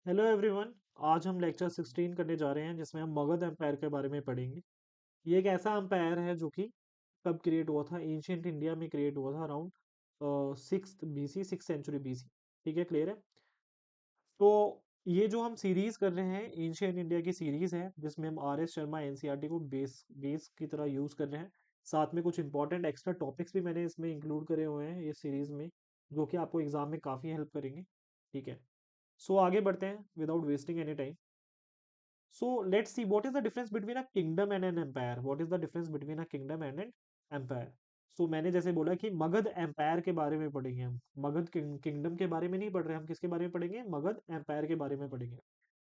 Hello everyone. आज हम lecture 16 करने जा रहे हैं जिसमें हम मगध एम्पायर के बारे में पढ़ेंगे। ये एक ऐसा एम्पायर है जो कि कब क्रिएट हुआ था, एंशियंट इंडिया में क्रिएट हुआ था around 6th BC, 6th century BC। ठीक है, क्लियर है। तो ये जो हम सीरीज कर रहे हैं एंशियंट इंडिया की सीरीज है जिसमें हम आर एस शर्मा एनसीईआरटी को बेस बेस की तरह यूज कर रहे हैं। साथ में कुछ इंपॉर्टेंट एक्स्ट्रा टॉपिक्स भी मैंने इसमें इंक्लूड करे हुए हैं इस सीरीज में, जो कि आपको एग्जाम में काफी हेल्प करेंगे। ठीक है, सो आगे बढ़ते हैं without wasting any time. So let's see what is the difference between a kingdom and an empire. What is the difference between a kingdom and an empire? So मैंने जैसे बोला कि मगध एम्पायर के बारे में पढ़ेंगे हम। मगध किंगडम के बारे में नहीं पढ़ रहे, हम किसके बारे में पढ़ेंगे? मगध एम्पायर के बारे में पढ़ेंगे।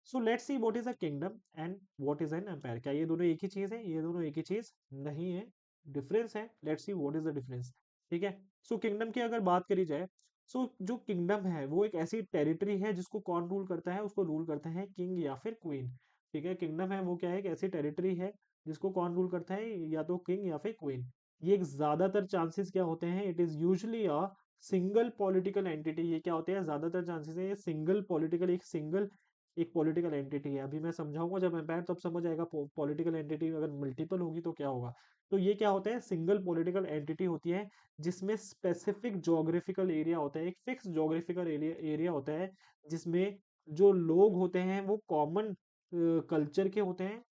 So let's see what is a kingdom and what is an empire. क्या ये दोनों एक ही चीज है? ये दोनों एक ही चीज नहीं है, डिफरेंस है। Let's see what is the difference. ठीक है, सो किंगडम की अगर बात करी जाए, सो जो किंगडम है वो एक ऐसी टेरिटरी है जिसको कौन रूल करता है? उसको रूल करते हैं किंग या फिर क्वीन। ठीक है, किंगडम है वो क्या है? एक ऐसी टेरिटरी है जिसको कौन रूल करता है? या तो किंग या फिर क्वीन। ये एक ज्यादातर चांसेस क्या होते हैं? It is usually a single political entity. ये क्या होते हैं? ज्यादातर चांसेस है ये सिंगल पॉलिटिकल, एक पॉलिटिकल एंटिटी है। अभी मैं समझाऊंगा जब एम्पायर, तब समझ आएगा पॉलिटिकल एंटिटी अगर मल्टीपल होगी तो क्या होगा। तो ये क्या होता है? सिंगल पॉलिटिकल एंटिटी होती है जिसमें स्पेसिफिक जोग्राफिकल एरिया होता है, एक फिक्स जोग्राफिकल एरिया एरिया होता है, जिसमें जो लोग होते हैं वो कॉमन कल्चर के होते हैं,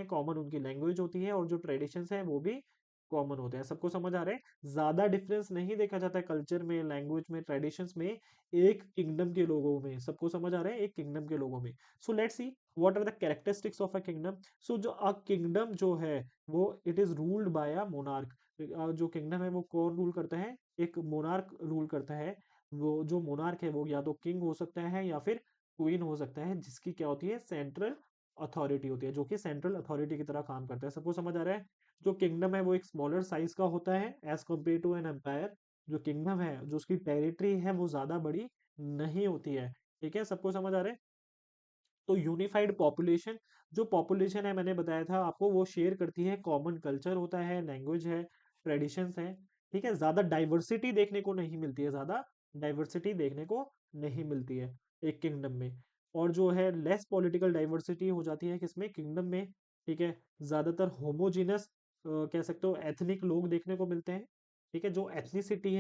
कॉमन उनकी लैंग्वेज होती है, और जो ट्रेडिशंस हैं वो भी कॉमन होते हैं। सबको समझ आ रहा है? ज्यादा डिफरेंस नहीं देखा जाता है कल्चर में, लैंग्वेज में, ट्रेडिशंस में, एक किंगडम के लोगों में। सबको समझ आ रहा है? एक किंगडम के लोगों में। So let's see what are the characteristics of a kingdom. So जो अ किंगडम जो है वो it is ruled by a monarch. जो किंगडम है वो कौन रूल करता है? एक मोनार्क रूल करता है। वो जो मोनार्क है वो या तो किंग हो सकता है या फिर क्वीन हो सकता है, जिसकी क्या होती है? सेंट्रल अथॉरिटी होती है, जो कि सेंट्रल अथॉरिटी की तरह काम करता है। सबको समझ आ रहा है? जो किंगडम है वो एक स्मॉलर साइज का होता है as compare to an empire. जो किंगडम है, जो उसकी टेरिटरी है वो ज्यादा बड़ी नहीं होती है। ठीक है, सबको समझ आ रहा है? तो यूनिफाइड पॉपुलेशन, जो पॉपुलेशन है मैंने बताया था आपको, वो शेयर करती है, कॉमन कल्चर होता है, लैंग्वेज है, ट्रेडिशंस है। ठीक है, ज्यादा डाइवर्सिटी देखने को नहीं मिलती है, ज्यादा डाइवर्सिटी देखने को नहीं मिलती है एक किंगडम में। और जो है लेस पॉलिटिकल डाइवर्सिटी हो जाती है किसमें? किंगडम में। ठीक है, ज्यादातर होमोजिनस कह सकते हो एथनिक लोग देखने को मिलते हैं। ठीक है, जो एथनिसिटी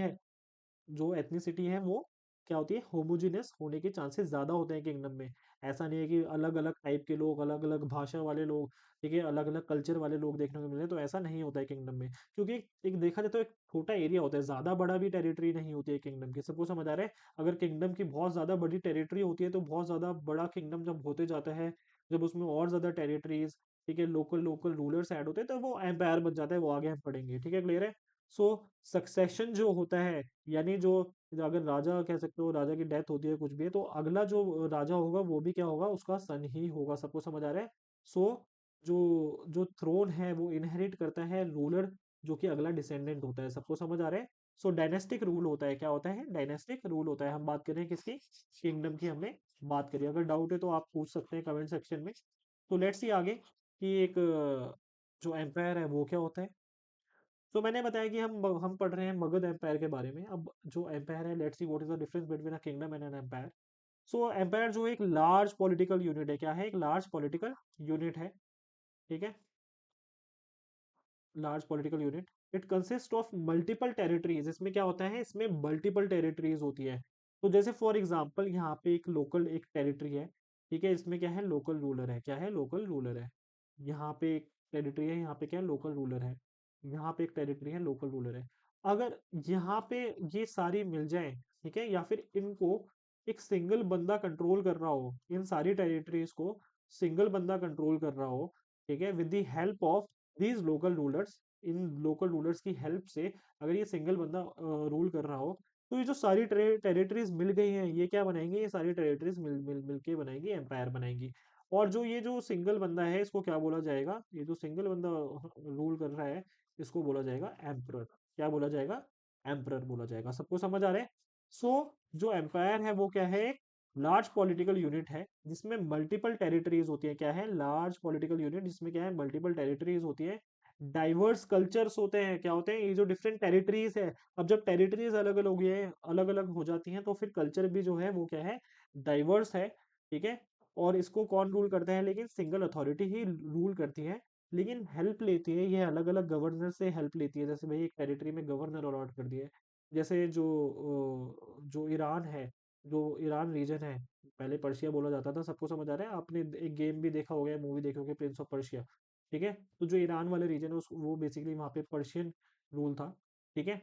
है वो क्या होती है? होमोजेनियस होने के चांसेस ज्यादा होते हैं किंगडम में। ऐसा नहीं है कि अलग अलग टाइप के लोग, अलग अलग भाषा वाले लोग, ठीक है, अलग अलग कल्चर वाले लोग देखने को मिले, तो ऐसा नहीं होता है किंगडम में। क्योंकि एक देखा जाए तो एक छोटा एरिया होता है, ज्यादा बड़ा भी टेरिटरी नहीं होती है किंगडम की। सबको समझ आ रहा है? अगर किंगडम की बहुत ज्यादा बड़ी टेरिटरी होती है तो बहुत ज्यादा बड़ा किंगडम जब होते जाता है, जब उसमें और ज्यादा टेरिटरीज, ठीक है, लोकल लोकल रूलर्स ऐड होते हैं, तो वो एम्पायर बन जाता है। वो आगे हम पढ़ेंगे। ठीक है, क्लियर है? सो सक्सेशन जो होता है, यानी जो अगर राजा कह सकते हो, राजा की डेथ होती है कुछ भी है, तो अगला जो राजा होगा वो भी क्या होगा? उसका सन ही होगा। सबको समझ आ रहा है? सो जो जो थ्रोन है वो इनहेरिट करता है रूलर, जो कि अगला डिसेंडेंट होता है। सबको समझ आ रहा है? सो डायनेस्टिक रूल होता है। क्या होता है? डायनेस्टिक रूल होता है। हम बात कर रहे हैं किसकी? किंगडम की हमने बात करी। अगर डाउट है तो आप पूछ सकते हैं कमेंट सेक्शन में। तो लेट्स सी आगे कि एक जो एम्पायर है वो क्या होता है। तो मैंने बताया कि हम पढ़ रहे हैं मगध एम्पायर के बारे में। अब जो एम्पायर है, let's see what is the difference between a kingdom and an empire. So empire जो एक लार्ज पॉलिटिकल यूनिट है, क्या है? एक लार्ज पॉलिटिकल यूनिट है। ठीक है, large political unit. It consist of multiple territories. इसमें क्या होता है? इसमें मल्टीपल टेरिटरीज होती है। तो जैसे फॉर एग्जांपल यहाँ पे एक लोकल एक टेरिटरी है। ठीक है, इसमें क्या है? लोकल रूलर है। क्या है? लोकल रूलर है। यहाँ पे एक टेरिटरी है, यहाँ पे क्या है? लोकल रूलर है। यहाँ पे एक टेरिटरी है, लोकल रूलर है। अगर यहाँ पे ये सारी मिल जाए, ठीक है, या फिर इनको एक सिंगल बंदा कंट्रोल कर रहा हो, इन सारी टेरिटरीज को सिंगल बंदा कंट्रोल कर रहा हो, ठीक है, with the help of these local rulers, in local rulers की हेल्प से अगर ये सिंगल बंदा रूल कर रहा हो, तो ये जो सारी टेरिटरीज मिल गई हैं, ये क्या बनाएंगे? ये सारी टेरिटरीज मिल मिल मिल के बनाएंगी, एम्पायर बनाएंगी। और जो ये जो सिंगल बंदा है, इसको क्या बोला जाएगा? ये जो सिंगल बंदा रूल कर रहा है, इसको बोला जाएगा एम्परर। क्या बोला जाएगा? एम्परर बोला जाएगा। सबको समझ आ रहा है? सो जो एम्पायर है वो क्या है? एक लार्ज पॉलिटिकल यूनिट है जिसमें मल्टीपल टेरिटरीज होती है। क्या है? लार्ज पॉलिटिकल यूनिट जिसमें क्या है? मल्टीपल टेरिटरीज होती है। डाइवर्स कल्चर्स होते हैं। क्या होते हैं? ये जो डिफरेंट टेरिटरीज है, अब जब टेरिटरीज अलग अलग हो गई है, अलग अलग हो जाती हैं, तो फिर कल्चर भी जो है वो क्या है? डाइवर्स है। ठीक है। और इसको कौन रूल करता है, लेकिन सिंगल अथॉरिटी ही रूल करती है, लेकिन हेल्प लेती है ये अलग अलग गवर्नर से हेल्प लेती है। जैसे भाई एक टेरिटरी में गवर्नर अलॉट कर दिए, जैसे जो ईरान है, जो ईरान रीजन है, पहले पर्शिया बोला जाता था, सबको समझ आ रहा है, आपने एक गेम भी देखा होगा, मूवी देखी होगी, प्रिंस ऑफ पर्शिया। ठीक है, तो जो ईरान वाले रीजन है वो बेसिकली वहाँ पे पर्शियन रूल था। ठीक है,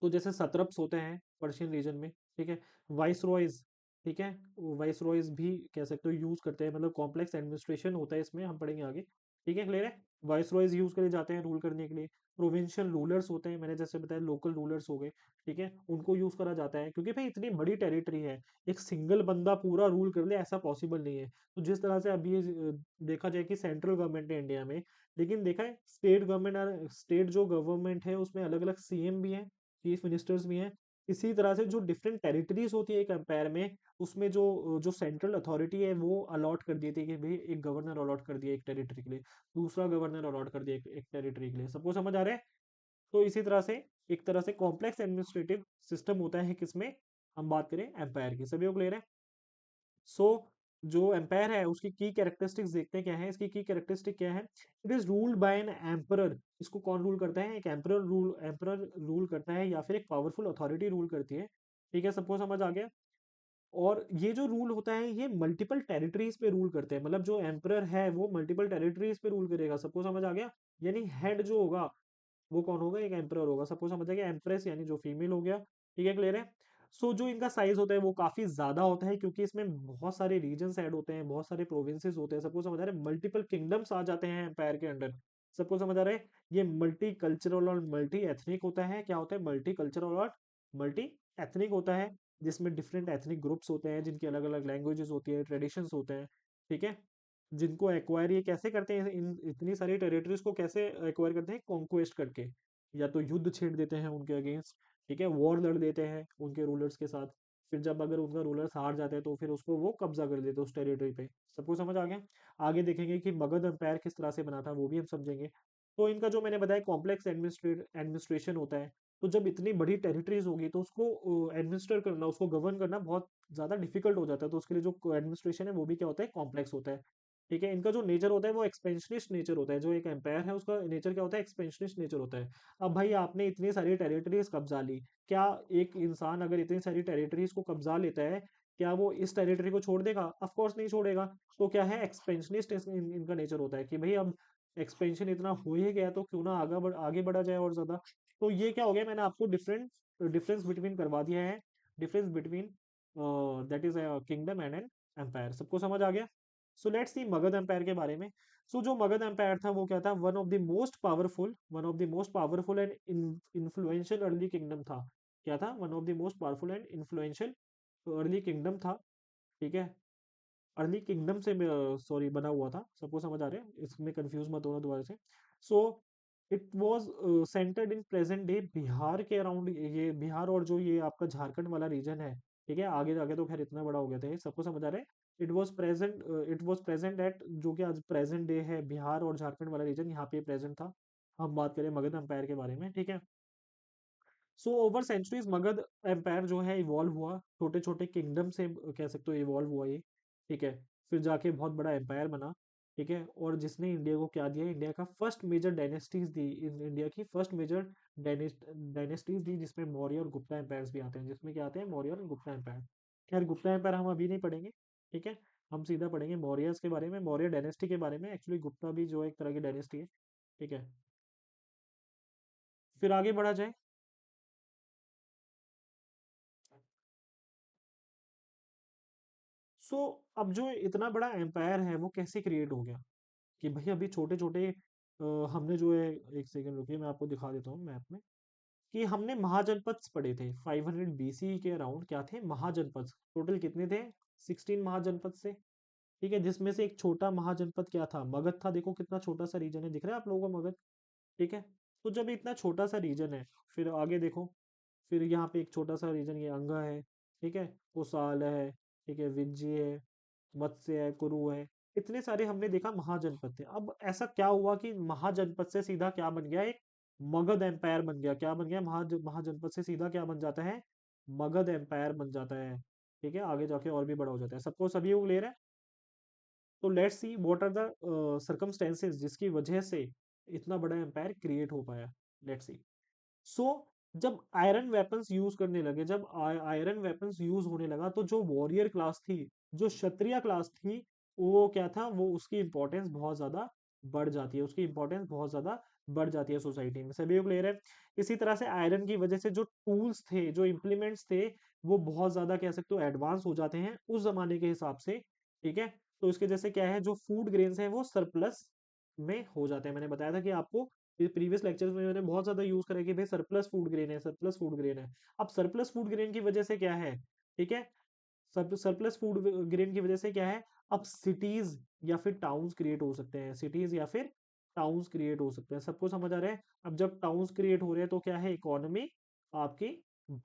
तो जैसे सत्रप्स होते हैं पर्शियन रीजन में, ठीक है, वाइस रॉयज, ठीक है, वाइस रॉयज भी कह सकते हो यूज करते हैं, मतलब कॉम्प्लेक्स एडमिनिस्ट्रेशन होता है इसमें, हम पढ़ेंगे आगे। ठीक है, क्लियर है। वाइस रॉयज यूज करे जाते हैं रूल करने के लिए। प्रोविंशियल रूलर्स होते हैं, मैंने जैसे बताया लोकल रूलर्स हो गए, ठीक है, उनको यूज करा जाता है, क्योंकि भाई इतनी बड़ी टेरिटरी है, एक सिंगल बंदा पूरा रूल कर ले ऐसा पॉसिबल नहीं है। तो जिस तरह से अभी देखा जाए कि सेंट्रल गवर्नमेंट है इंडिया में, लेकिन देखा है स्टेट गवर्नमेंट, स्टेट जो गवर्नमेंट है उसमें अलग अलग सीएम भी हैं, चीफ मिनिस्टर्स भी हैं। इसी तरह से जो डिफरेंट टेरिटरीज होती है एक एम्पायर में, उसमें जो जो सेंट्रल अथॉरिटी है वो अलॉट कर दी थी कि भाई एक गवर्नर अलॉट कर दिया एक टेरिटरी के लिए, दूसरा गवर्नर अलॉट कर दिया एक टेरिटरी के लिए, सबको समझ आ रहा है। तो इसी तरह से एक तरह से कॉम्प्लेक्स एडमिनिस्ट्रेटिव सिस्टम होता है किसमें, हम बात करें एम्पायर की, सभी को क्लियर है। सो जो एम्पायर है उसकी की कैरेक्टरिस्टिक्स देखते हैं क्या है, इसकी की कैरेक्टरिस्टिक क्या है। It is ruled by an emperor. इसको कौन रूल करता है, एक एम्परर रूल करता है, या फिर एक पावरफुल अथॉरिटी रूल करती है। ठीक है, सबको समझ आ गया। और ये जो रूल होता है ये मल्टीपल टेरिटरीज पे रूल करते हैं, मतलब जो एम्परर है वो मल्टीपल टेरिटरीज पे रूल करेगा, सबको समझ आ गया। यानी हेड जो होगा वो कौन होगा, एक एम्परर होगा, सबको समझ आ गया। एम्प्रेस यानी जो फीमेल हो गया। ठीक है, क्लियर है। सो जो इनका साइज होता है वो काफी ज्यादा होता है, क्योंकि इसमें बहुत सारे रीजन्स ऐड होते हैं, बहुत सारे प्रोविंसेस होते हैं, सबको समझ आ रहा है, मल्टीपल किंगडम्स आ जाते हैं एम्पायर के अंडर, सबको समझ आ रहा है। ये मल्टी कल्चरल और मल्टी एथनिक होता है, क्या होता है, मल्टी कल्चरल और मल्टी एथनिक होता है, जिसमें डिफरेंट एथनिक ग्रुप्स होते हैं, जिनकी अलग अलग लैंग्वेजेस होती है, ट्रेडिशंस होते हैं। ठीक है, जिनको एक्वायर ये कैसे करते हैं, इन इतनी सारी टेरिटरीज को कैसे एक्वायर करते हैं, कॉन्क्वेस्ट करके, या तो युद्ध छेड़ देते हैं उनके अगेंस्ट, ठीक है, वॉर लड़ देते हैं उनके रूलर्स के साथ। फिर जब अगर उनका रूलर्स हार जाते हैं तो फिर उसको वो कब्जा कर लेते हैं उस टेरिटरी पे, सबको समझ आ गया। आगे देखेंगे कि मगध एम्पायर किस तरह से बना था, वो भी हम समझेंगे। तो इनका जो मैंने बताया कॉम्प्लेक्स एडमिनिस्ट्रेशन होता है। तो जब इतनी बड़ी टेरिटरीज होगी तो उसको एडमिनिस्टर करना, उसको गवर्न करना बहुत ज्यादा डिफिकल्ट हो जाता है, तो उसके लिए जो एडमिनिस्ट्रेशन है वो भी क्या होता है, कॉम्प्लेक्स होता है। ठीक है, इनका जो नेचर होता है वो एक्सपेंशनिस्ट नेचर होता है, जो एक एम्पायर है उसका नेचर क्या होता है, एक्सपेंशनिस्ट नेचर होता है। अब भाई आपने इतनी सारी टेरिटरीज कब्जा ली, क्या एक इंसान अगर इतनी सारी टेरिटरीज को कब्जा लेता है, क्या वो इस टेरिटरी को छोड़ देगा, ऑफ कोर्स नहीं छोड़ेगा। तो क्या है, एक्सपेंशनिस्ट इनका नेचर होता है कि भाई अब एक्सपेंशन इतना हो ही गया तो क्यों ना आगे बढ़ा जाए और ज्यादा। तो ये क्या हो गया, मैंने आपको डिफरेंस बिटवीन करवा दिया है, difference between that is kingdom and an empire, सबको समझ आ गया। So let's see Magadha empire के बारे में। सो जो मगध एम्पायर था वो क्या था, one of the most powerful and influential early kingdom था। क्या था, one of the most powerful and influential early kingdom था। ठीक है, अर्ली किंगडम से सॉरी बना हुआ था, सबको समझ आ रहा है, इसमें कंफ्यूज मत होना दोबारा से। So it was centred in present day Bihar के अराउंड, ये बिहार और जो ये आपका झारखंड वाला रीजन है। ठीक है, आगे जाके तो खैर इतना बड़ा हो गया था ये, सबको समझ आ रहा है। इट वाज प्रेजेंट एट, जो कि आज प्रेजेंट डे है, बिहार और झारखंड वाला रीजन यहाँ पे प्रेजेंट था। हम बात करें मगध एम्पायर के बारे में, ठीक है। So over centuries Magadha empire जो है इवॉल्व हुआ, छोटे छोटे किंगडम से कह सकते हो इवॉल्व हुआ ये। ठीक है, फिर जाके बहुत बड़ा एम्पायर बना। ठीक है, और जिसने इंडिया को क्या दिया, इंडिया का फर्स्ट मेजर डायनेस्टीज दी, इंडिया की फर्स्ट मेजर डायनेस्टीज दी, जिसमें मौर्य और गुप्ता एम्पायर्स भी आते हैं, जिसमें क्या आते हैं, मौर्य और गुप्ता एम्पायर। खैर गुप्ता एम्पायर हम अभी नहीं पढ़ेंगे। ठीक है, हम सीधा पढ़ेंगे मौर्यस के बारे में, मौर्य डायनेस्टी के बारे में, एक्चुअली गुप्ता भी जो एक तरह की डायनेस्टी है। ठीक है, फिर आगे बढ़ा जाए। सो अब जो इतना बड़ा एम्पायर है वो कैसे क्रिएट हो गया, कि भाई अभी छोटे छोटे हमने जो है, एक सेकंड रुकिए मैं आपको दिखा देता हूँ मैप में, कि हमने महाजनपद पढ़े थे 500 बीसी के अराउंड, क्या थे, महाजनपद। टोटल कितने थे, 16 महाजनपद से। ठीक है, जिसमें से एक छोटा महाजनपद क्या था, मगध था। देखो कितना छोटा सा रीजन है, दिख रहा है आप लोगों को मगध। ठीक है, तो जब इतना छोटा सा रीजन है, फिर आगे देखो, फिर यहाँ पे एक छोटा सा रीजन ये अंगा है। ठीक है, कोसाल है, ठीक है, विज्जी है, मत्स्य है, कुरु है, इतने सारे हमने देखा महाजनपद थे। अब ऐसा क्या हुआ कि महाजनपद से सीधा क्या बन गया, एक मगध एम्पायर बन गया, क्या बन गया, महाजनपद से सीधा क्या बन जाता है, मगध एम्पायर बन जाता है। ठीक है, आगे जाके और भी बड़ा हो जाता है। सबको सभी को क्लियर है? तो let's see what are the circumstances जिसकी वजह से इतना बड़ा एम्पायर क्रिएट हो पाया। Let's see. सो जब आयरन वेपन्स यूज करने लगे, जब आयरन वेपन्स यूज होने लगा, तो जो वॉरियर क्लास थी, जो क्षत्रिय क्लास थी, वो क्या था, वो उसकी इंपॉर्टेंस बहुत ज्यादा बढ़ जाती है, उसकी इंपॉर्टेंस बहुत ज्यादा बढ़ जाती है सोसाइटी में। सभी को क्लियर है? इसी तरह से आयरन की वजह से जो टूल्स थे, जो इम्प्लीमेंट्स थे, वो बहुत ज्यादा कह सकते हो एडवांस हो जाते हैं उस जमाने के हिसाब से। ठीक है, तो इसके जैसे क्या है, जो फूड ग्रेन्स है वो सरप्लस में हो जाते हैं। मैंने बताया था कि आपको प्रीवियस लेक्चर्स में मैंने बहुत ज्यादा यूज करा कि भाई सरप्लस फूड ग्रेन है, सरप्लस फूड ग्रेन है। अब सरप्लस फूड ग्रेन की वजह से क्या है, ठीक है, सरप्लस फूड ग्रेन की वजह से क्या है, अब सिटीज या फिर टाउन्स क्रिएट हो सकते हैं, सिटीज या फिर टाउन्स क्रिएट हो सकते हैं। सबको समझ आ रहा है? अब जब टाउन्स क्रिएट हो रहे हैं तो क्या है, इकोनॉमी आपकी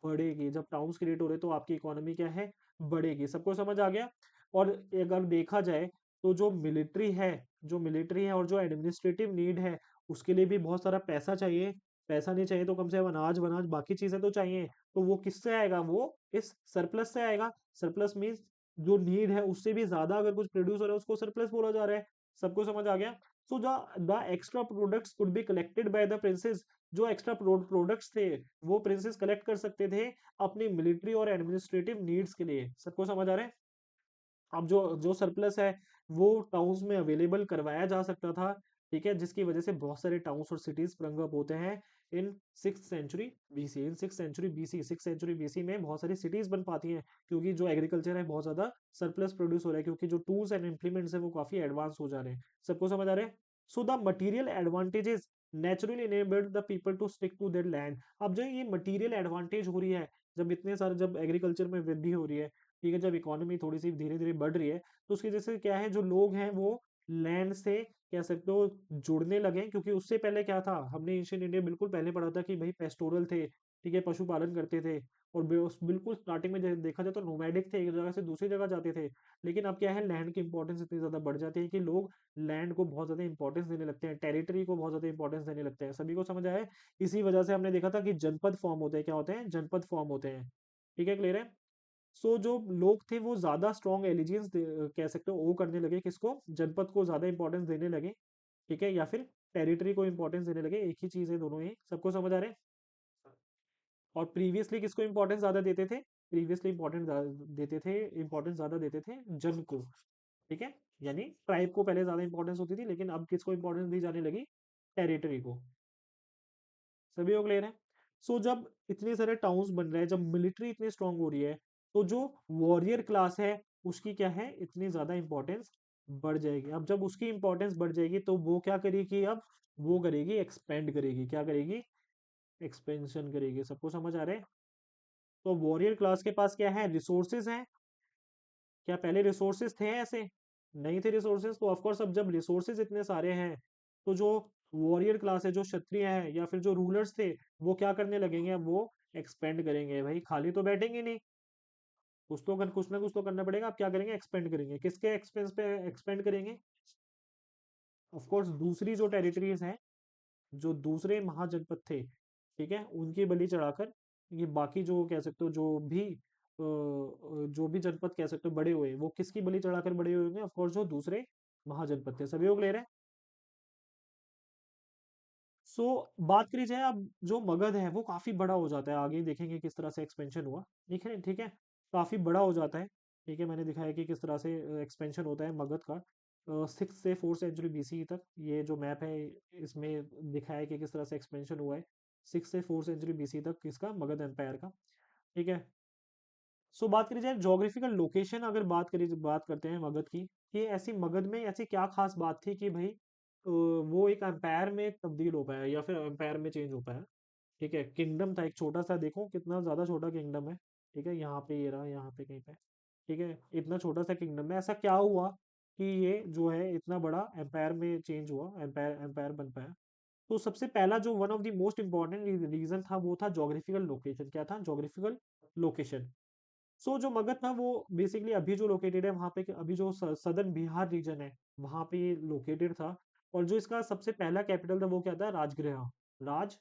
बढ़ेगी। जब टाउन्स क्रिएट हो रहे हैं तो आपकी इकोनॉमी क्या है, बढ़ेगी। सबको समझ आ गया? और अगर देखा जाए तो जो मिलिट्री है और जो एडमिनिस्ट्रेटिव नीड है, उसके लिए भी बहुत सारा पैसा चाहिए। पैसा नहीं चाहिए तो कम से कम अनाज वनाज बाकी चीजें तो चाहिए। तो वो किससे आएगा, वो इस सरप्लस से आएगा। सरप्लस मीन्स जो नीड है उससे भी ज्यादा अगर कुछ प्रोड्यूस हो रहा है उसको सरप्लस बोला जा रहा है। सबको समझ आ गया? So the extra products could be collected by the princess. जो एक्स्ट्रा प्रोडक्ट्स थे वो प्रिंसेस कलेक्ट कर सकते थे अपनी मिलिट्री और एडमिनिस्ट्रेटिव नीड्स के लिए। सबको समझ आ रहा है? अब जो जो सरप्लस है वो टाउन्स में अवेलेबल करवाया जा सकता था। ठीक है, जिसकी वजह से बहुत सारे टाउन्स और सिटीज स्प्रंग अप होते हैं इन 6th सेंचुरी बीसी। इन 6th सेंचुरी बीसी में बहुत सारी सिटीज बन पाती हैं, क्योंकि जो एग्रीकल्चर है बहुत ज्यादा सरप्लस प्रोड्यूस हो रहा है, क्योंकि जो टूल्स एंड इम्प्लीमेंट्स है वो काफी एडवांस हो जा रहे हैं। सबको समझ आ रहा है? So the material advantages naturally enabled the people to stick to their land. अब जो ये मटीरियल एडवांटेज हो रही है, जब एग्रीकल्चर में वृद्धि हो रही है, ठीक है, जब इकोनॉमी थोड़ी सी धीरे धीरे बढ़ रही है, तो उसकी वजह से क्या है, जो लोग हैं वो लैंड से कह सकते हो जुड़ने लगे। क्योंकि उससे पहले क्या था, हमने एंशियंट इंडिया बिल्कुल पहले पढ़ा था कि भाई पेस्टोरल थे, ठीक है, पशुपालन करते थे। और बिल्कुल स्टार्टिंग में देखा जाए तो नोमैडिक थे, एक जगह से दूसरी जगह जाते थे। लेकिन अब क्या है, लैंड की इंपॉर्टेंस इतनी ज्यादा बढ़ जाती है कि लोग लैंड को बहुत ज्यादा इंपॉर्टेंस देने लगते हैं, टेरिटरी को बहुत ज्यादा इंपॉर्टेंस देने लगते हैं। सभी को समझ आया है? इसी वजह से हमने देखा था कि जनपद फॉर्म होते हैं। क्या होते हैं? जनपद फॉर्म होते हैं। ठीक है, क्लियर है? सो जो लोग थे वो ज्यादा स्ट्रॉन्ग एलिजियंस कह सकते हो वो करने लगे, किसको, जनपद को ज्यादा इंपॉर्टेंस देने लगे। ठीक है, या फिर टेरिटरी को इंपॉर्टेंस देने लगे, एक ही चीज है दोनों ही। सबको समझ आ रहे हैं? और प्रीवियसली किसको इंपॉर्टेंस ज्यादा देते थे? प्रीवियसली इंपॉर्टेंस ज्यादा देते थे जन को। ठीक है, यानी ट्राइब को पहले ज्यादा इंपॉर्टेंस होती थी, लेकिन अब किसको इंपॉर्टेंस दी जाने लगी? टेरिटरी को। सभी लोग क्लियर है? सो जब इतने सारे टाउन्स बन रहे हैं, जब मिलिट्री इतनी स्ट्रांग हो रही है, तो जो वॉरियर क्लास है उसकी क्या है, इतनी ज्यादा इंपॉर्टेंस बढ़ जाएगी। अब जब उसकी इंपॉर्टेंस बढ़ जाएगी तो वो क्या करेगी, अब वो करेगी एक्सपेंड करेगी। क्या करेगी? एक्सपेंशन करेगी। सबको समझ आ रहा है? तो वॉरियर क्लास के पास क्या है, रिसोर्सेज हैं। क्या पहले रिसोर्सेज थे ऐसे? नहीं थे रिसोर्सेज। तो ऑफकोर्स अब जब रिसोर्सेज इतने सारे हैं, तो जो वॉरियर क्लास है, जो क्षत्रिय है या फिर जो रूलर्स थे, वो क्या करने लगेंगे, अब वो एक्सपेंड करेंगे। भाई खाली तो बैठेंगे नहीं, कुछ ना कुछ तो करना पड़ेगा। अब क्या करेंगे, एक्सपेंड करेंगे। किसके एक्सपेंस पे एक्सपेंड करेंगे? ऑफकोर्स दूसरी जो टेरिटरीज हैं, जो दूसरे महाजनपद थे, ठीक है, उनकी बलि चढ़ाकर ये बाकी जो कह सकते हो जो भी जनपद कह सकते हो बड़े हुए, वो किसकी बलि चढ़ाकर बड़े हुए होंगे? ऑफकोर्स जो दूसरे महाजनपद थे। सभी लोग ले रहे हैं? सो बात करी जाए, अब जो मगध है वो काफी बड़ा हो जाता है। आगे देखेंगे किस तरह से एक्सपेंशन हुआ। ठीक है, ठीक है, काफी बड़ा हो जाता है। ठीक है, मैंने दिखाया कि किस तरह से एक्सपेंशन होता है मगध का 6 से 4 सेंचुरी बीसी तक। ये जो मैप है इसमें दिखाया है कि किस तरह से एक्सपेंशन हुआ है 6 से 4 सेंचुरी बीसी तक किसका, मगध एम्पायर का। ठीक है, सो बात करी जाए जोग्राफिकल लोकेशन, अगर बात करते हैं मगध की, कि ऐसी मगध में ऐसी क्या खास बात थी कि भाई वो एक एम्पायर में तब्दील हो पाया या फिर एम्पायर में चेंज हो पाया। ठीक है, किंगडम था एक छोटा सा, देखो कितना ज्यादा छोटा किंगडम है। ठीक है, यहाँ पे ये रहा, यहाँ पे कहीं पे। ठीक है, इतना छोटा सा किंगडम में ऐसा क्या हुआ कि ये जो है इतना बड़ा एम्पायर में चेंज हुआ, एम्पायर एम्पायर बन पाया? तो सबसे पहला जो one of the most important reason था वो था जोग्राफिकल लोकेशन। क्या था? Geographical location. सो जो मगध था वो बेसिकली अभी जो लोकेटेड है वहां पे, अभी जो सदर्न बिहार रीजन है वहां पे लोकेटेड था। और जो इसका सबसे पहला कैपिटल था वो क्या था? राजगृह। राज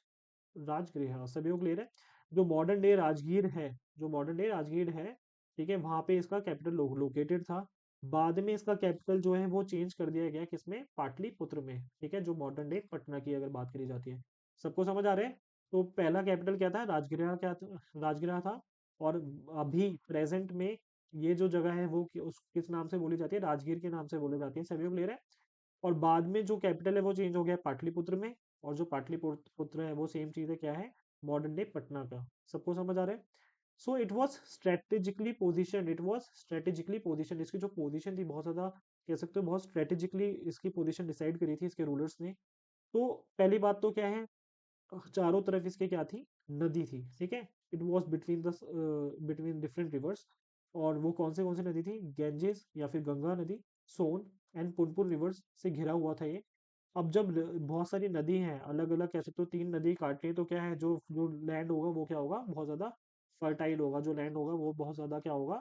राजगृह। सभी को क्लियर है? जो मॉडर्न डे राजगीर है, जो मॉडर्न डे राजगीर है, ठीक है, वहां पे इसका कैपिटल लोकेटेड था। बाद में इसका कैपिटल जो है वो चेंज कर दिया गया किसमें, पाटलिपुत्र में, ठीक है, जो मॉडर्न डे पटना की अगर बात करी जाती है। सबको समझ आ रहा है? तो पहला कैपिटल क्या था, राजगृह, क्या था, राजगृह था। और अभी प्रेजेंट में ये जो जगह है वो उस किस नाम से बोली जाती है, राजगीर के नाम से बोली जाती है। सभी को क्लियर है? और बाद में जो कैपिटल है वो चेंज हो गया पाटलिपुत्र में। और जो पाटलिपुत्र है वो सेम चीज है, क्या है, मॉडर्न डे पटना का। सबको समझ आ रहा है? सो it was strategically position, it was strategically position, इसकी जो पोजिशन थी बहुत ज्यादा, कह सकते हो बहुत स्ट्रेटेजिकली इसकी पोजिशन डिसाइड करी थी इसके रूलर्स ने। तो पहली बात तो क्या है, चारों तरफ इसके क्या थी, नदी थी, ठीक है। It was between the between different reverse. और वो कौन से नदी थी, गेंजेस या फिर गंगा नदी, सोन एंड पुनपुन रिवर्स से घिरा हुआ था ये। अब जब बहुत सारी नदी हैं अलग अलग, कह सकते हो 3 नदी काटती है, तो क्या है, जो जो लैंड होगा वो क्या होगा, बहुत ज्यादा फर्टाइल होगा। जो लैंड होगा वो बहुत ज्यादा क्या होगा,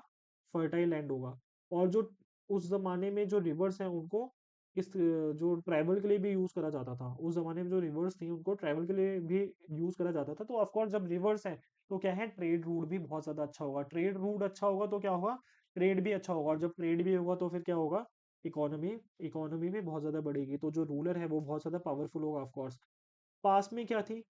फर्टाइल लैंड होगा। और जो उस जमाने में जो रिवर्स हैं उनको जो ट्रैवल के लिए भी यूज करा जाता था, उस जमाने में जो रिवर्स थी उनको ट्रैवल के लिए भी यूज करा जाता था। तो ऑफकोर्स जब रिवर्स है तो क्या है, ट्रेड रूट भी बहुत ज्यादा अच्छा होगा। ट्रेड रूट अच्छा होगा तो क्या होगा, ट्रेड भी अच्छा होगा। और जब ट्रेड भी होगा तो फिर क्या होगा, इकोनॉमी इकोनॉमी में बहुत ज्यादा बढ़ेगी। तो जो रूलर है वो बहुत ज्यादा पावरफुल होगा ऑफकोर्स। पास में क्या थी,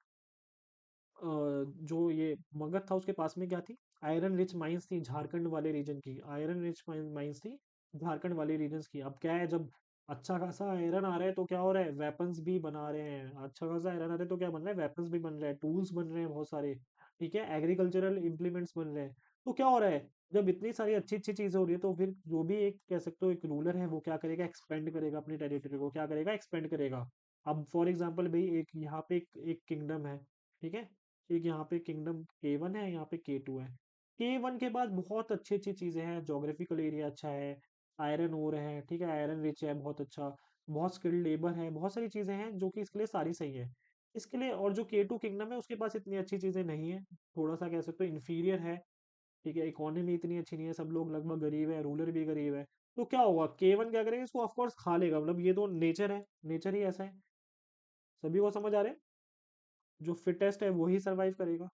जो ये मगध था उसके पास में क्या थी, आयरन रिच माइंस थी, झारखंड वाले रीजन की आयरन रिच माइंस थी, झारखंड वाले रीजन की। अब क्या है, जब अच्छा खासा आयरन आ रहा है तो क्या हो रहा है, वेपन्स भी बना रहे हैं। अच्छा खासा आयरन आ रहा है तो क्या बन रहा है, वेपन्स भी बन रहे हैं, टूल्स बन रहे हैं बहुत सारे, ठीक है, एग्रीकल्चरल इम्प्लीमेंट्स बन रहे हैं। तो क्या हो रहा है, जब इतनी सारी अच्छी अच्छी चीजें हो रही है तो फिर जो भी एक कह सकते हो एक रूलर है वो क्या करेगा, एक्सपेंड करेगा अपनी टेरिटरी को, क्या करेगा, एक्सपेंड करेगा। अब फॉर एग्जाम्पल भाई, एक यहाँ पे एक किंगडम है, ठीक है, एक यहाँ पे किंगडम K1 है, यहाँ पे K2 है। K1 के बाद बहुत अच्छी अच्छी चीजें हैं, जोग्राफिकल एरिया अच्छा है, आयरन ओर है, ठीक है, आयरन रिच है बहुत अच्छा, बहुत स्किल्ड लेबर है, बहुत सारी चीजें हैं जो कि इसके लिए सारी सही है। इसके लिए, और जो K2 किंगडम है उसके पास इतनी अच्छी चीजें नहीं है, थोड़ा सा कह सकते हो इन्फीरियर है, ठीक है, इकोनॉमी इतनी अच्छी नहीं है, सब लोग लगभग गरीब है, रूलर भी गरीब है। तो क्या होगा, K1 क्या करेगा, इसको ऑफकोर्स खा लेगा, मतलब ये तो नेचर है, नेचर ही ऐसा है। सभी को समझ आ रहा है? जो फिटेस्ट है वही सरवाइव करेगा।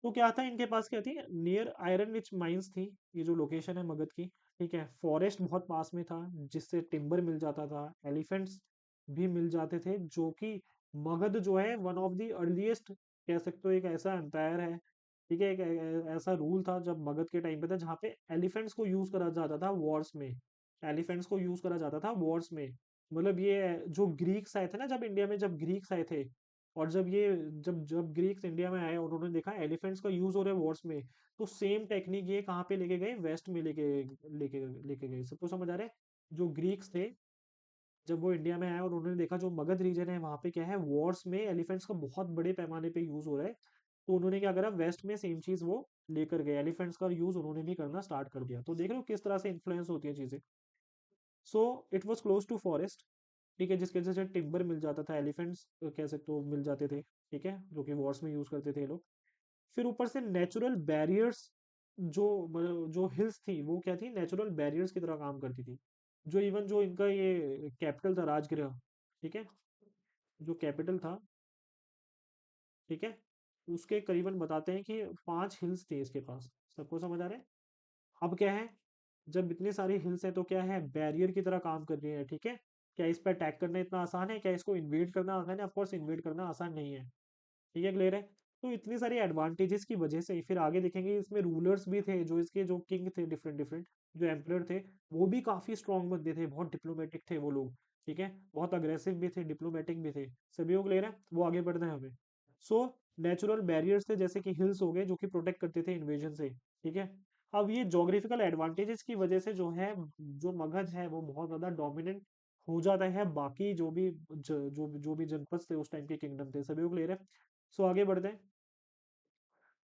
तो क्या था इनके पास, क्या थी, नियर आयरन रिच माइंस थी, ये जो लोकेशन है मगध की, ठीक है, फॉरेस्ट बहुत पास में था जिससे टिम्बर मिल जाता था, एलिफेंट्स भी मिल जाते थे, जो कि मगध जो है वन ऑफ द अर्लीस्ट, कह सकते हो एक ऐसा एम्पायर है, ठीक है, एक ऐसा रूल था जब मगध के टाइम पे था जहाँ पे एलिफेंट्स को यूज करा जाता था वॉर्स में, एलिफेंट्स को यूज करा जाता था वॉर्स में। मतलब ये जो ग्रीक्स आए थे ना, जब इंडिया में जब ग्रीक्स आए थे, और जब ये जब जब ग्रीक्स इंडिया में आए उन्होंने देखा एलिफेंट्स का यूज हो रहा है वॉर्स में, तो सेम टेक्निक ये कहाँ पे लेके गए, वेस्ट में लेके लेके लेके गए। सबको समझ आ रहा है? जो ग्रीक्स थे जब वो इंडिया में आए और उन्होंने देखा जो मगध रीजन है वहां पे क्या है, वॉर्स में एलिफेंट्स का बहुत बड़े पैमाने पे यूज हो रहा है, तो उन्होंने क्या करा, वेस्ट में सेम चीज वो लेकर गए, एलिफेंट्स का यूज उन्होंने भी करना स्टार्ट कर दिया। तो देख रहे हो किस तरह से इन्फ्लुएंस होती है चीजें। So it was close to forest, ठीक है, जिसकी वजह से टिम्बर मिल जाता था, एलिफेंट्स कह सकते हो मिल जाते थे, ठीक है, जो कि वॉर्स में यूज करते थे ये लोग। फिर ऊपर से नेचुरल बैरियर्स, जो हिल्स थी वो क्या थी, नेचुरल बैरियर्स की तरह काम करती थी। जो इवन जो इनका ये कैपिटल था राजगृह, ठीक है, जो कैपिटल था, ठीक है, उसके करीबन बताते हैं कि 5 हिल्स थे इसके पास। सबको समझ आ रहा है? अब क्या है, जब इतनी सारी हिल्स है तो क्या है, बैरियर की तरह काम कर रही है, ठीक है। क्या इस पर अटैक करना इतना आसान है, क्या इसको इन्वेड करना आसान है, ऑफकोर्स इन्वेड करना आसान नहीं है, ठीक है, क्लियर है। तो इतनी सारी एडवांटेजेस की वजह से फिर आगे देखेंगे इसमें रूलर्स भी थे, जो इसके जो किंग थे डिफरेंट डिफरेंट, जो एम्परर थे, वो भी काफी स्ट्रांग बंदे थे, बहुत डिप्लोमेटिक थे वो लोग, ठीक है, बहुत अग्रेसिव भी थे, डिप्लोमेटिक भी थे। सभी को क्लियर है? वो आगे बढ़ना है हमें। सो नेचुरल बैरियर्स थे जैसे कि हिल्स हो गए जो कि प्रोटेक्ट करते थे इन्वेजन से, ठीक है। अब ये जोग्राफिकल एडवांटेजेस की वजह से जो है, जो मगध है वो बहुत ज्यादा डोमिनेंट हो जाता है बाकी जो भी जनपद थे उस टाइम के किंगडम थे। सभी को क्लियर है? सो आगे बढ़ते हैं।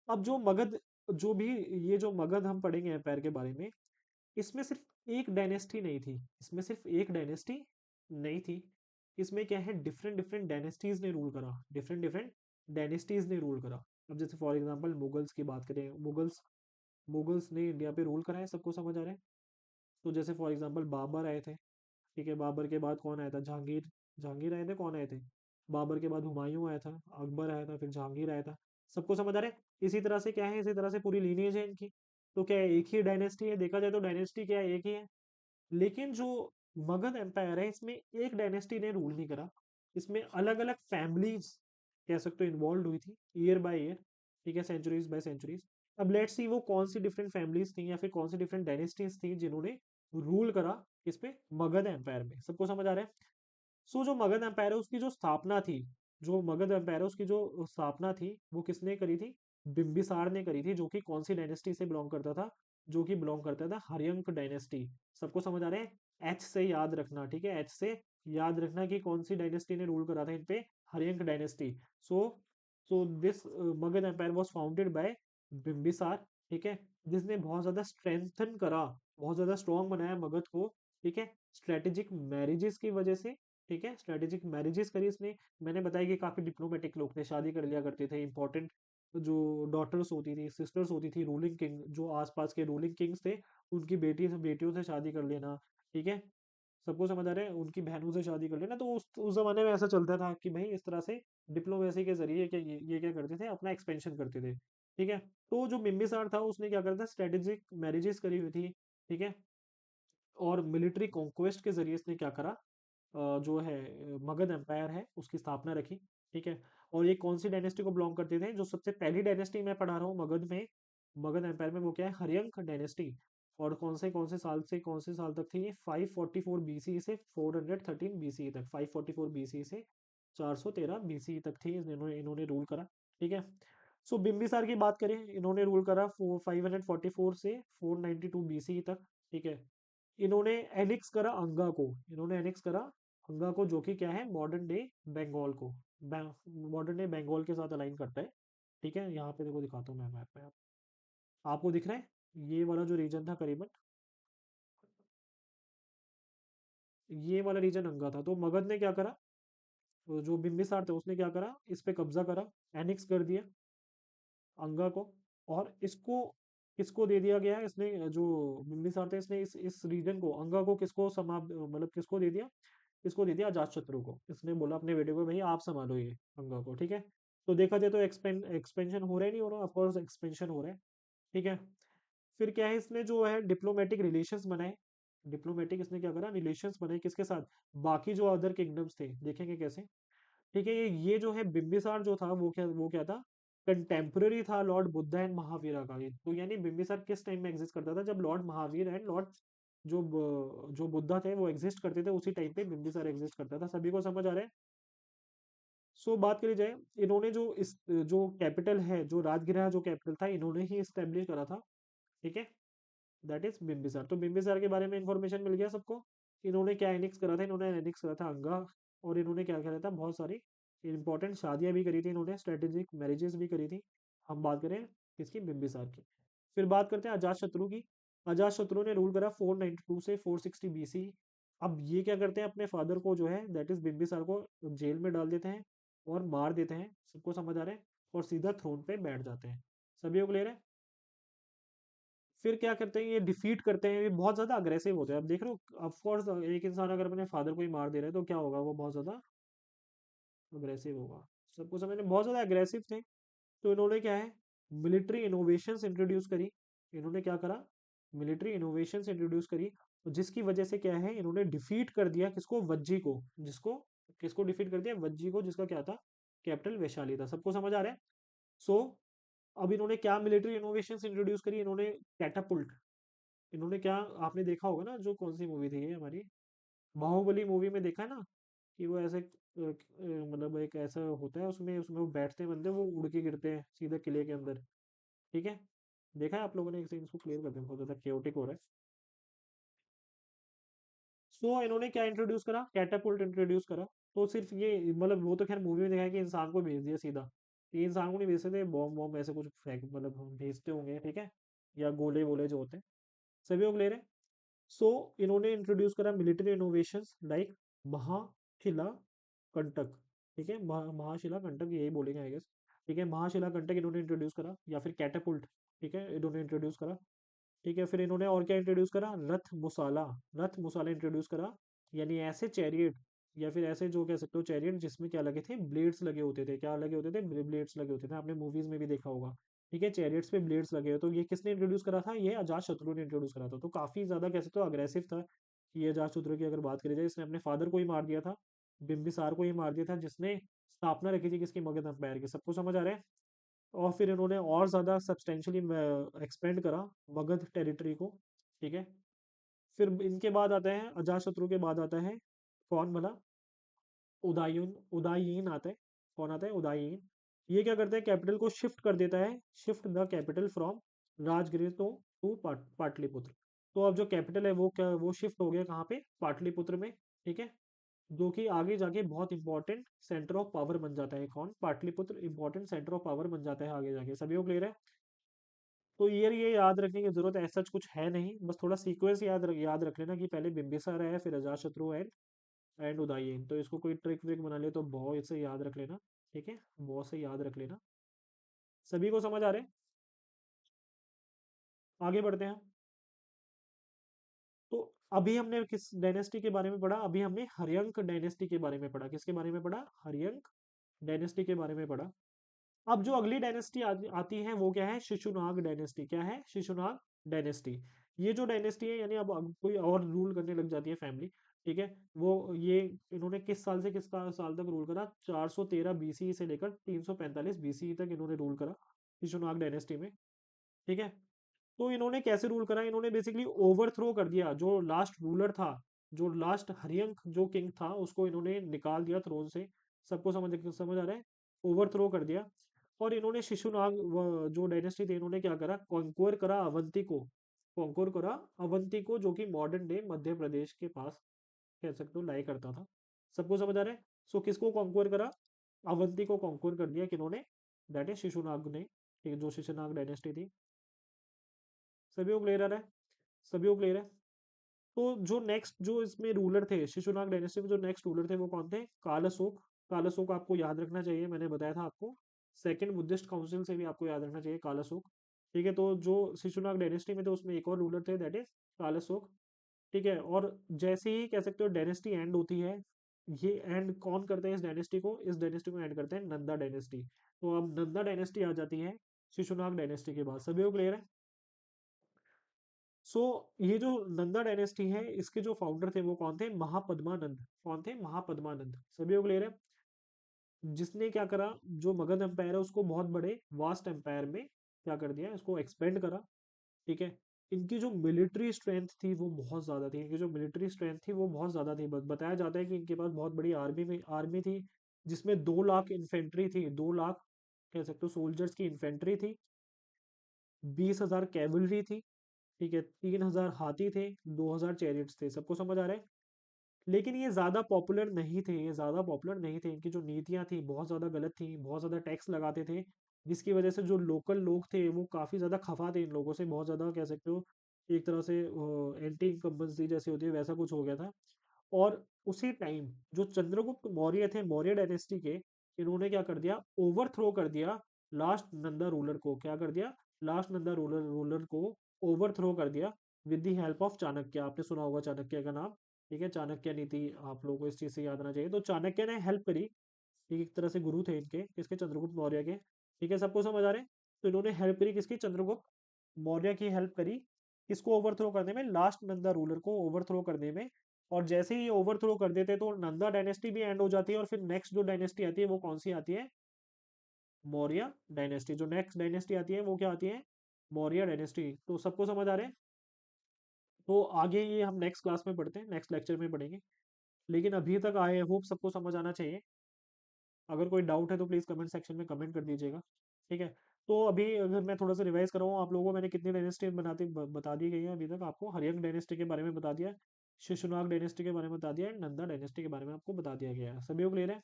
अब जो मगध, जो भी ये जो मगध हम पढ़ेंगे एम्पायर के बारे में, इसमें सिर्फ एक डायनेस्टी नहीं थी, इसमें सिर्फ एक डायनेस्टी नहीं थी, इसमें क्या है, डिफरेंट डिफरेंट डायनेस्टीज ने रूल करा, डिफरेंट डिफरेंट डायनेस्टीज ने रूल करा। अब जैसे फॉर एग्जांपल मुगल्स की बात करें, मुगल्स मुगल्स ने इंडिया पे रूल करा है, सबको समझ आ रहा है? तो जैसे फॉर एग्जांपल बाबर आए थे, ठीक है, बाबर के बाद कौन आया था, जहांगीर, जहांगीर आए थे, कौन आए थे, बाबर के बाद हुमायूं आया था, अकबर आया था, फिर जहांगीर आया था। सबको समझ आ रहा है? इसी तरह से क्या है, इसी तरह से पूरी लीनिएज है इनकी। तो क्या है, एक ही डायनेस्टी है, देखा जाए तो डायनेस्टी क्या है, एक ही है। लेकिन जो मगध एम्पायर है, इसमें एक डायनेस्टी ने रूल नहीं करा, इसमें अलग अलग फैमिलीज कह सकते हो इन्वॉल्व हुई थी, ईयर बाय ईयर, ठीक है, सेंचुरीज बाय सेंचुरीज। अब लेट्स सी वो कौन सी डिफरेंट फैमिलीज थी या फिर कौन सी डिफरेंट डायनेस्टीज थी जिन्होंने रूल करा इस पे मगध एम्पायर में। सबको समझ आ रहा है? सो जो मगध एम्पायर है उसकी जो स्थापना थी, जो मगध एम्पायर है उसकी जो स्थापना थी वो किसने करी थी? बिम्बिसार ने करी थी, जो कि कौन सी डायनेस्टी से बिलोंग करता था? जो कि बिलोंग करता था हर्यंक डायनेस्टी। सबको समझ आ रहा है? एच से याद रखना, ठीक है, एच से याद रखना कि कौन सी डायनेस्टी ने रूल करा था इन पे, Haryanka dynasty. So so this Magadha empire was founded by Bimbisara, ठीक है, जिसने बहुत ज्यादा स्ट्रेंथन करा, बहुत ज्यादा स्ट्रॉन्ग बनाया मगध को, ठीक है, स्ट्रेटेजिक मैरिजेस की वजह से, ठीक है, स्ट्रेटेजिक मैरिजेस करी इसने। मैंने बताया कि काफी डिप्लोमेटिक लोग थे, शादी कर लिया करते थे, इंपॉर्टेंट जो डॉटर्स होती थी, सिस्टर्स होती थी, रूलिंग किंग जो आसपास के रूलिंग किंग्स थे, उनकी बेटियों से शादी कर लेना, ठीक है, सबको समझ आ रहा है, उनकी बहनों से शादी कर लेना। तो उस जमाने में ऐसा चलता था कि भाई इस तरह से डिप्लोमेसी के जरिए क्या ये क्या करते थे, अपना एक्सपेंशन करते थे, ठीक है। तो जो बिम्बिसार था उसने क्या करता, स्ट्रेटेजिक मैरिजेस करी हुई थी, ठीक है, और मिलिट्री कॉन्क्वेस्ट के जरिए इसने क्या करा, जो है मगध एम्पायर है उसकी स्थापना रखी, ठीक है। और ये कौन सी डायनेस्टी को बिलोंग करते थे? जो सबसे पहली डायनेस्टी मैं पढ़ा रहा हूँ मगध में, मगध एम्पायर में, वो क्या है, हर्यंक डायनेस्टी। और कौन से साल तक थी ये? 544 बीसी से 413 बीसी तक, 544 बीसी से 413 बीसी तक थी, इन्होंने इन्होंने रूल करा, ठीक है। सो बिम्बिसार की बात करें, इन्होंने रूल करा 544 से 492 बीसी तक, ठीक है। इन्होंने एनेक्स करा अंगा को, इन्होंने एनेक्स करा अंगा को, जो कि क्या है, मॉडर्न डे बंगाल को, मॉडर्न डे बंगाल के साथ अलाइन करता है, ठीक है। यहाँ पे देखो, दिखाता हूँ मैं मैप में, आपको दिख रहा है ये वाला जो रीजन था करीबन, ये वाला रीजन अंगा था। तो मगध ने क्या करा, वो जो बिम्बिसार था उसने क्या करा, इस पे कब्जा करा, एनेक्स कर दिया अंगा को। और इसको किसको दे दिया गया है, इसने जो बिम्बिसार थे, इसने इस रीजन को, अंगा को, किसको समाप्त, मतलब किसको दे दिया, इसको दे दिया अजातशत्रु को। इसने बोला अपने बेटे को, भाई आप संभालो ये अंगा को, ठीक है। तो देखा जाए तो एक्सपेंशन हो रहा है, नहीं हो रहा, ऑफकोर्स एक्सपेंशन हो रहा है, ठीक है। फिर क्या है, इसने जो है डिप्लोमेटिक रिलेशंस बनाए, डिप्लोमेटिक इसने क्या करा, रिलेशंस बनाए किसके साथ? बाकी जो अदर किंगडम्स थे, देखेंगे कैसे, ठीक है। ये जो है बिम्बिसार जो था वो क्या था, कंटेम्पररी था लॉर्ड बुद्धा एंड महावीरा का। ये तो यानी बिम्बिसार किस टाइम में एग्जिस्ट करता था? जब लॉर्ड महावीर एंड लॉर्ड जो बुद्धा थे वो एग्जिस्ट करते थे, उसी टाइम पे बिम्बिसार एग्जिस्ट करता था। सभी को समझ आ रहा है? सो बात करी जाए, इन्होंने जो इस जो कैपिटल है, जो राजगृह जो कैपिटल था, इन्होंने ही स्टेब्लिश करा था, ठीक है, दैट इज बिम्बिसार। तो बिम्बिसार के बारे में इंफॉर्मेशन मिल गया सबको। इन्होंने क्या एनेक्स करा था? इन्होंने एनेक्स करा था अंगा। और इन्होंने क्या करा था, बहुत सारी इंपॉर्टेंट शादियां भी करी थी इन्होंने, स्ट्रेटेजिक मैरिजेस भी करी थी। हम बात करें किसकी? बिम्बिसार की। फिर बात करते हैं अजात शत्रु की। अजात शत्रु ने रूल करा 492 से 460 बीसी। अब ये क्या करते हैं, अपने फादर को जो है दैट इज बिम्बिसार को जेल में डाल देते हैं और मार देते हैं, सबको समझ आ रहा है, और सीधा थ्रोन पे बैठ जाते हैं। सभी को क्लियर है? फिर क्या करते हैं, ये डिफीट करते हैं, ये बहुत ज्यादा अग्रेसिव होते हैं। अब देख रहे हो, ऑफ कोर्स एक इंसान अगर अपने फादर को ही मार दे रहा है तो क्या होगा, वो बहुत ज्यादा अग्रेसिव होगा। सबको समझने, बहुत ज्यादा अग्रेसिव थे। तो इन्होंने क्या है, मिलिट्री इनोवेशंस इंट्रोड्यूस करी। इन्होंने क्या करा, मिलिट्री इनोवेशंस इंट्रोड्यूस करी, तो जिसकी वजह से क्या है, इन्होंने डिफीट कर दिया किसको? वज्जी को। जिसको, किसको डिफीट कर दिया? वज्जी को, जिसका क्या था, कैपिटल वैशाली था। सबको समझ आ रहा है? सो अब इन्होंने क्या मिलिट्री इनोवेशंस इंट्रोड्यूस करी? इन्होंने कैटापुल्ट, इन्होंने क्या, आपने देखा होगा ना, जो कौन सी मूवी थी ये हमारी, बाहुबली मूवी में देखा है ना, कि वो ऐसे मतलब एक ऐसा होता है, उसमें उसमें वो बैठते हैं बंदे, वो उड़ के गिरते हैं सीधे किले के अंदर, ठीक है। देखा है आप लोगों ने? एक सीन इसको क्लियर करते हैं, बहुत ज्यादा केओटिक हो रहा है। सो इन्होंने क्या इंट्रोड्यूस करा? कैटापुल्ट इंट्रोड्यूस करा। तो सिर्फ ये, मतलब वो तो खैर मूवी में दिखाया कि इंसान को भेज दिया सीधा, ये इंसान को नहीं भेजते थे, बॉम्ब बॉम्ब ऐसे कुछ फेंक, मतलब भेजते होंगे, ठीक है, या गोले वोले जो होते हैं। सभी को क्लियर है? सो इन्होंने इंट्रोड्यूस करा मिलिट्री इनोवेशंस लाइक महाशिला कंटक, ठीक है, महाशिला कंटक यही बोलेंगे आई गेस, ठीक है, महाशिला कंटक इन्होंने इंट्रोड्यूस करा, या फिर कैटापुल्ट, ठीक है, इन्होंने इंट्रोड्यूस करा, ठीक है। फिर इन्होंने और क्या इंट्रोड्यूस करा? रथ मुसाला इंट्रोड्यूस करा, यानी ऐसे चैरियट, या फिर ऐसे जो कह सकते हो चैरियट, जिसमें क्या लगे थे, ब्लेड्स लगे होते थे। क्या लगे होते थे? ब्लेड्स लगे होते थे, आपने मूवीज में भी देखा होगा, ठीक है, चैरियट्स पे ब्लेड्स लगे हुए, तो ये किसने इंट्रोड्यूस करा था? ये अजात शत्रु ने इंट्रोड्यूस करा था। तो काफी ज्यादा कह सकते हो अग्रेसिव था ये अजात शत्रु की। अगर बात करी जाए, इसने अपने फादर को ही मार दिया था, बिंबिसार को ही मार दिया था, जिसने स्थापना रखी थी किसकी? मगध एम्पायर की। सबको समझ आ रहा है? और फिर इन्होंने और ज्यादा सब्सटेंशियली एक्सपेंड करा मगध टेरिटरी को। ठीक है, फिर इनके बाद आता है, अजातशत्रु के बाद आता है कौन भला? उदायून, उदायीन आता है। कौन आता है? उदायीन। ये क्या करता है? कैपिटल को शिफ्ट कर देता है, shift the capital from Rajgriha to Pataliputra. तो अब जो कैपिटल है वो क्या, वो शिफ्ट हो गया कहाँ पे? पाटलिपुत्र में। ठीक है, जो कि आगे जाके बहुत इंपॉर्टेंट सेंटर ऑफ पावर बन जाता है। कौन? Pataliputra important centre of power बन जाता है आगे जाके। सभी को क्लियर है? तो ये याद रखने की जरूरत ऐसा कुछ है नहीं, बस थोड़ा सीक्वेंस याद रख लेना कि पहले बिंबिसार है, फिर अजातशत्रु एंड उदयन। तो इसको कोई ट्रिक व्रिक बना ले तो बहुत से याद रख लेना। ठीक है, बहुत से याद रख लेना। सभी को समझ आ रहे हैं? आगे बढ़ते हैं। तो अभी हमने किस डायनेस्टी के बारे में पढ़ा? अभी हमने हर्यंक डायनेस्टी के बारे में पढ़ा। किसके बारे में पढ़ा? हर्यंक डायनेस्टी के बारे में पढ़ा। अब जो अगली डायनेस्टी आती है वो क्या है? शिशुनाग डायनेस्टी। क्या है? शिशुनाग डायनेस्टी। ये जो डायनेस्टी है, यानी अब कोई और रूल करने लग जाती है फैमिली। ठीक है, वो ये इन्होंने किस साल से किस साल तक रूल करा? 413 बीसी से लेकर 345 बीसी तक इन्होंने रूल करा शिशुनाग डायनेस्टी में। ठीक है, तो इन्होंने कैसे रूल करा? इन्होंने बेसिकली ओवरथ्रो कर दिया जो लास्ट रूलर था, जो लास्ट हरियंक जो किंग था, उसको इन्होंने निकाल दिया थ्रोन से। सबको समझ आ रहा है? ओवरथ्रो कर दिया। और इन्होंने शिशुनाग जो डायनेस्टी थी, इन्होंने क्या करा? कॉन्क्वर करा अवंती को। कॉन्क्वर करा अवंती को, जो कि मॉडर्न डे मध्य प्रदेश के पास कह सकते हो लाई करता था। सबको समझ आ रहा है? सो किसको कॉन्क्वर करा? अवंती को कॉन्क्वर कर दिया किन्होंने? दैट इज शिशुनाग ने। ठीक है, जो शिशुनाग डायनेस्टी थी। सभी को क्लियर आ रहा है? सभी को क्लियर है? तो जो नेक्स्ट जो इसमें रूलर थे शिशुनाग डायनेस्टी में, जो नेक्स्ट रूलर थे वो कौन थे? काल अशोक। काल अशोक आपको याद रखना चाहिए, मैंने बताया था आपको। सेकंड बुद्धिस्ट काउंसिल से भी आपको याद रखना चाहिए काल अशोक। ठीक है, तो जो शिशुनाग डायनेस्टी में थे उसमें एक और रूलर थे, दैट इज काल अशोक। ठीक है, और जैसे ही कह सकते हो डायनेस्टी एंड होती है, ये एंड कौन करते हैं इस डायनेस्टी को? इस डायनेस्टी को एंड करते हैं नंदा डायनेस्टी। तो अब नंदा डायनेस्टी आ जाती है शिशुनाग डायनेस्टी के बाद। सभी को क्लियर है? सो ये जो नंदा डायनेस्टी है, इसके जो फाउंडर थे वो कौन थे? महापद्मानंद। कौन थे? महापद्मानंद। सभी को क्लियर है? जिसने क्या करा? जो मगध एम्पायर है उसको बहुत बड़े वास्ट एम्पायर में क्या कर दिया? इसको एक्सपेंड करा। ठीक है, इनकी जो मिलिट्री स्ट्रेंथ थी वो बहुत ज्यादा थी। इनकी जो मिलिट्री स्ट्रेंथ थी वो बहुत ज्यादा थी। बताया जाता है कि इनके पास बहुत बड़ी आर्मी थी, जिसमें 2 लाख इन्फेंट्री थी। 2 लाख कह सकते हो सोल्जर्स की इन्फेंट्री थी। 20,000 कैवलरी थी। ठीक है, 3,000 हाथी थे, 2,000 चैरियट्स थे। सबको समझ आ रहा है? लेकिन ये ज्यादा पॉपुलर नहीं थे, ये ज्यादा पॉपुलर नहीं थे। इनकी जो नीतियां थी बहुत ज्यादा गलत थी, बहुत ज्यादा टैक्स लगाते थे, जिसकी वजह से जो लोकल लोग थे वो काफी ज्यादा खफा थे इन लोगों से। बहुत ज्यादा कह सकते हो एक तरह से एंटी इनकम्बेंसी जैसी होती है, वैसा कुछ हो गया था। और उसी टाइम जो चंद्रगुप्त मौर्य थे, मौर्य डायनेस्टी के, इन्होंने क्या कर दिया? ओवरथ्रो कर दिया लास्ट नंदा रूलर को। क्या कर दिया? लास्ट नंदा रूलर को ओवरथ्रो कर दिया with the help of Chanakya. आपने सुना होगा चाणक्य का नाम। ठीक है, चाणक्य नीति आप लोगों को इस चीज से याद आना चाहिए। तो चाणक्य ने हेल्प करी। ठीक, एक तरह से गुरु थे इनके, किसके? चंद्रगुप्त मौर्य के। ठीक है, सबको समझ आ रहे हैं? तो इन्होंने हेल्प करी किसकी? चंद्रगुप्त मौर्य की हेल्प करी। किसको ओवरथ्रो करने में? लास्ट नंदा रूलर को ओवरथ्रो करने में। और जैसे ही ये ओवरथ्रो कर देते तो नंदा डायनेस्टी भी एंड हो जाती है। और फिर नेक्स्ट जो डायनेस्टी आती है वो कौन सी आती है? मौर्य डायनेस्टी। जो नेक्स्ट डायनेस्टी आती है वो क्या आती है? मौर्य डायनेस्टी। तो सबको समझ आ रहे हैं? तो आगे ये हम नेक्स्ट क्लास में पढ़ते हैं, नेक्स्ट लेक्चर में पढ़ेंगे। लेकिन अभी तक आई होप सबको समझ आना चाहिए। अगर कोई डाउट है तो प्लीज़ कमेंट सेक्शन में कमेंट कर दीजिएगा। ठीक है, तो अभी अगर मैं थोड़ा सा रिवाइज कर रहा हूँ आप लोगों को, मैंने कितनी डायनेस्टी बता दी गई है अभी तक आपको। हरियंक डायनेस्टी के बारे में बता दिया, शिशुनाग डायनेस्टी के बारे में बता दिया, एंड नंदा डायनेस्टी के बारे में आपको बता दिया गया है। सभी को क्लियर है?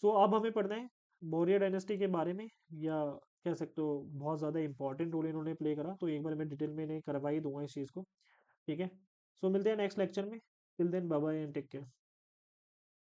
सो अब हमें पढ़ना है मौर्य डायनेस्टी के बारे में, या कह सकते हो बहुत ज़्यादा इंपॉर्टेंट रोल इन्होंने प्ले करा। तो एक बार मैं डिटेल में इन्हें करवा ही दूंगा इस चीज़ को। ठीक है, सो मिलते हैं नेक्स्ट लेक्चर में। Till then bye bye and take care.